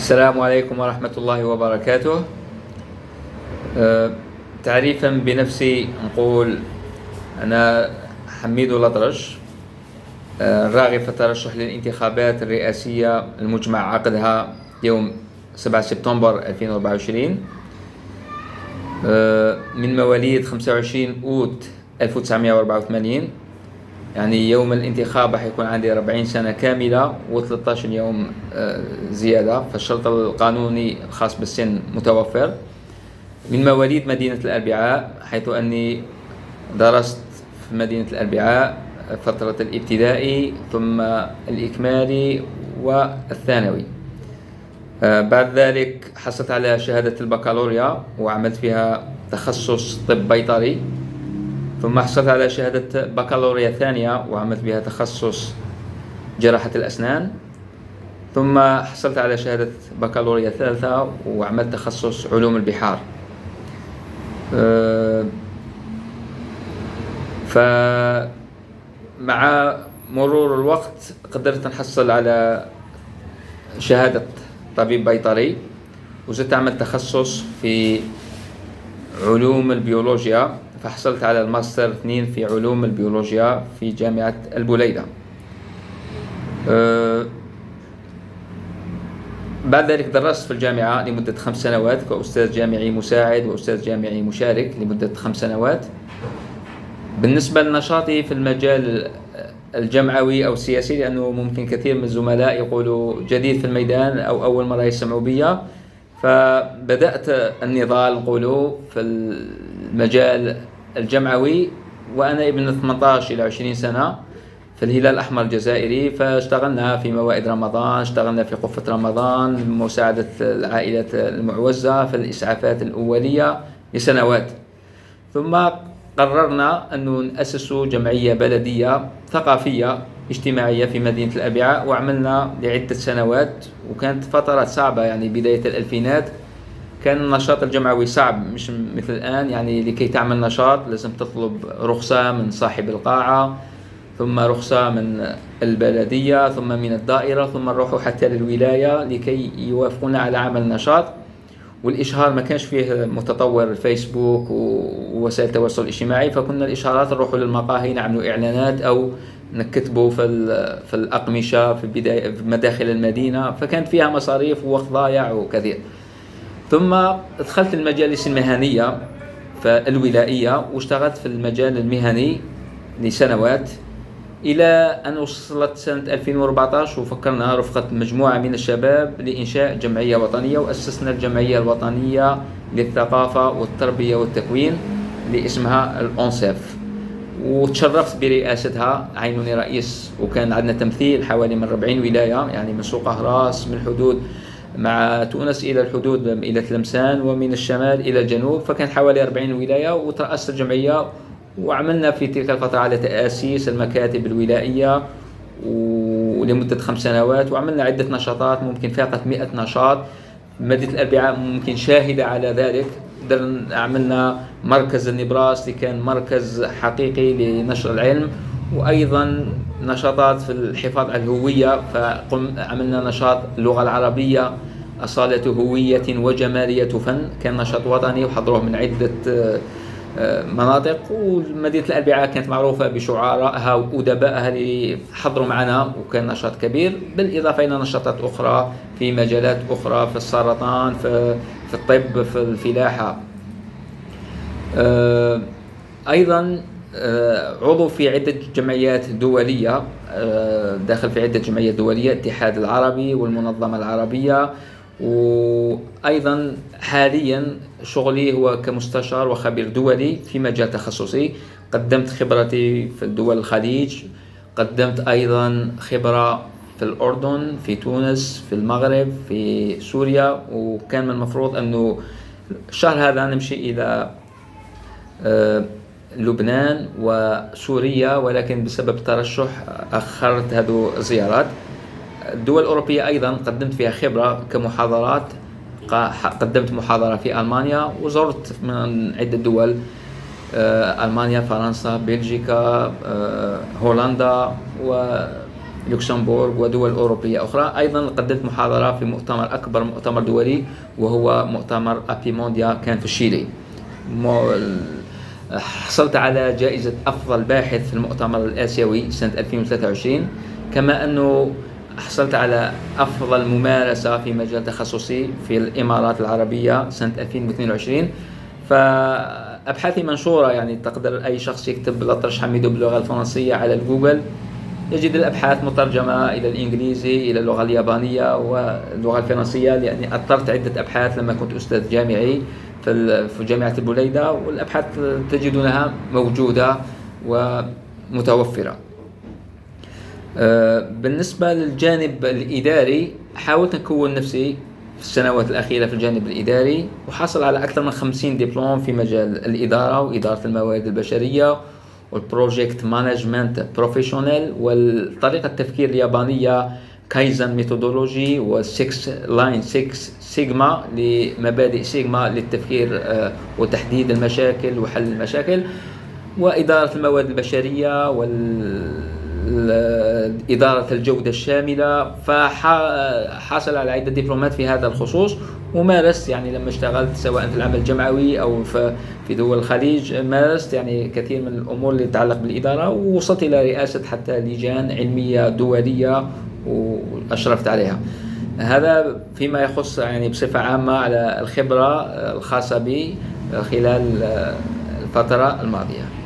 السلام عليكم ورحمة الله وبركاته. تعريفا بنفسي نقول أنا حميد الأطرش، راغب في الترشح للانتخابات الرئاسية المجمع عقدها يوم 7 سبتمبر 2024، من مواليد 25 أوت 1984. يعني يوم الانتخاب حيكون عندي 40 سنة كاملة و13 يوم زيادة، فالشرط القانوني الخاص بالسن متوفر. من مواليد مدينة الأربعاء، حيث أني درست في مدينة الأربعاء فترة الابتدائي ثم الإكمالي والثانوي. بعد ذلك حصلت على شهادة البكالوريا وعملت فيها تخصص طب بيطري، ثم حصلت على شهادة بكالوريا ثانية وعملت بها تخصص جراحة الأسنان، ثم حصلت على شهادة بكالوريا ثالثة وعملت تخصص علوم البحار. فمع مرور الوقت قدرت نحصل على شهادة طبيب بيطري، وزدت أعمل تخصص في علوم البيولوجيا، فحصلت على الماستر 2 في علوم البيولوجيا في جامعة البوليدة. بعد ذلك درست في الجامعة لمدة 5 سنوات كأستاذ جامعي مساعد وأستاذ جامعي مشارك لمدة 5 سنوات. بالنسبة لنشاطي في المجال الجمعوي أو السياسي، لأنه ممكن كثير من الزملاء يقولوا جديد في الميدان أو أول مرة يسمعوا بي، فبدأت النضال نقولوا في المجال الجمعوي وأنا ابن 18 إلى 20 سنة في الهلال الأحمر الجزائري. فاشتغلنا في موائد رمضان، اشتغلنا في قفة رمضان، مساعدة العائلات المعوزة في الإسعافات الأولية لسنوات. ثم قررنا أن نأسس جمعية بلدية ثقافية اجتماعية في مدينة الأربعاء، وعملنا لعدة سنوات، وكانت فترات صعبة. يعني بداية الألفينات كان النشاط الجمعوي صعب، مش مثل الآن. يعني لكي تعمل نشاط لازم تطلب رخصة من صاحب القاعة، ثم رخصة من البلدية، ثم من الدائرة، ثم نروحوا حتى للولاية لكي يوافقونا على عمل نشاط. والإشهار ما كانش فيه متطور الفيسبوك ووسائل التواصل الاجتماعي، فكنا الإشهارات نروحوا للمقاهي نعملوا إعلانات أو نكتبوا في الأقمشة في بداية في مداخل المدينة، فكانت فيها مصاريف ووقت ضايع وكثير. ثم دخلت المجالس المهنية فالولائية واشتغلت في المجال المهني لسنوات، إلى أن وصلت سنة 2014 وفكرنا رفقة مجموعة من الشباب لإنشاء جمعية وطنية، وأسسنا الجمعية الوطنية للثقافة والتربية والتكوين اللي اسمها الأونسيف، وتشرفت برئاستها، عينوني رئيس. وكان عندنا تمثيل حوالي من 40 ولاية، يعني من سوق أهراس، من الحدود مع تونس إلى الحدود إلى تلمسان، ومن الشمال إلى الجنوب، فكان حوالي 40 ولاية. وترأست الجمعية وعملنا في تلك الفترة على تأسيس المكاتب الولائية ولمدة 5 سنوات، وعملنا عدة نشاطات، ممكن فاقت 100 نشاط. مدينة الأربعاء ممكن شاهدة على ذلك. عملنا مركز النبراس اللي كان مركز حقيقي لنشر العلم، وأيضا نشاطات في الحفاظ على الهوية. عملنا نشاط اللغة العربية أصالة هوية وجمالية فن، كان نشاط وطني وحضروه من عدة مناطق. ومدينة الأربعاء كانت معروفة بشعرائها وأدبائها اللي حضروا معنا، وكان نشاط كبير، بالإضافة إلى نشاطات أخرى في مجالات أخرى، في السرطان، في الطب، في الفلاحة. أيضا عضو في عدة جمعيات دولية، داخل في عدة جمعيات دولية، الاتحاد العربي والمنظمة العربية. وأيضا حاليا شغلي هو كمستشار وخبير دولي في مجال تخصصي. قدمت خبرتي في دول الخليج، قدمت أيضا خبرة في الأردن، في تونس، في المغرب، في سوريا. وكان من المفروض أنه الشهر هذا نمشي إلى لبنان وسوريا، ولكن بسبب الترشح أخرت هذه الزيارات. الدول الأوروبية أيضا قدمت فيها خبرة كمحاضرات، قدمت محاضرة في ألمانيا، وزرت من عدة دول، ألمانيا، فرنسا، بلجيكا، هولندا، لوكسمبورغ ودول أوروبية أخرى. أيضا قدمت محاضرة في أكبر مؤتمر دولي وهو مؤتمر أبيمونديا كان في الشيلي. حصلت على جائزة أفضل باحث في المؤتمر الآسيوي سنة 2023، كما أنه حصلت على أفضل ممارسة في مجال تخصصي في الإمارات العربية سنة 2022. فأبحاثي منشورة، يعني تقدر أي شخص يكتب الأطرش حميدو باللغة الفرنسية على الجوجل يجد الأبحاث مترجمة إلى الإنجليزي، إلى اللغة اليابانية واللغة الفرنسية، لأني أطرت عدة أبحاث لما كنت أستاذ جامعي في جامعة البليدة، والأبحاث تجدونها موجودة ومتوفرة. بالنسبة للجانب الإداري حاولت أكون نفسي في السنوات الأخيرة في الجانب الإداري، وحصل على أكثر من 50 دبلوم في مجال الإدارة وإدارة الموارد البشرية والبروجكت مانجمنت بروفيشنال والطريقة التفكير اليابانية كايزن ميثودولوجي والسكس لاين 6 سيجما لمبادئ سيجما للتفكير وتحديد المشاكل وحل المشاكل، وإدارة الموارد البشرية إدارة الجودة الشاملة. فحصل على عدة دبلومات في هذا الخصوص، ومارست يعني لما اشتغلت سواء في العمل الجمعوي أو في دول الخليج مارست يعني كثير من الأمور اللي تتعلق بالإدارة، ووصلت إلى رئاسة حتى لجان علمية دولية وأشرفت عليها. هذا فيما يخص يعني بصفة عامة على الخبرة الخاصة بي خلال الفترة الماضية.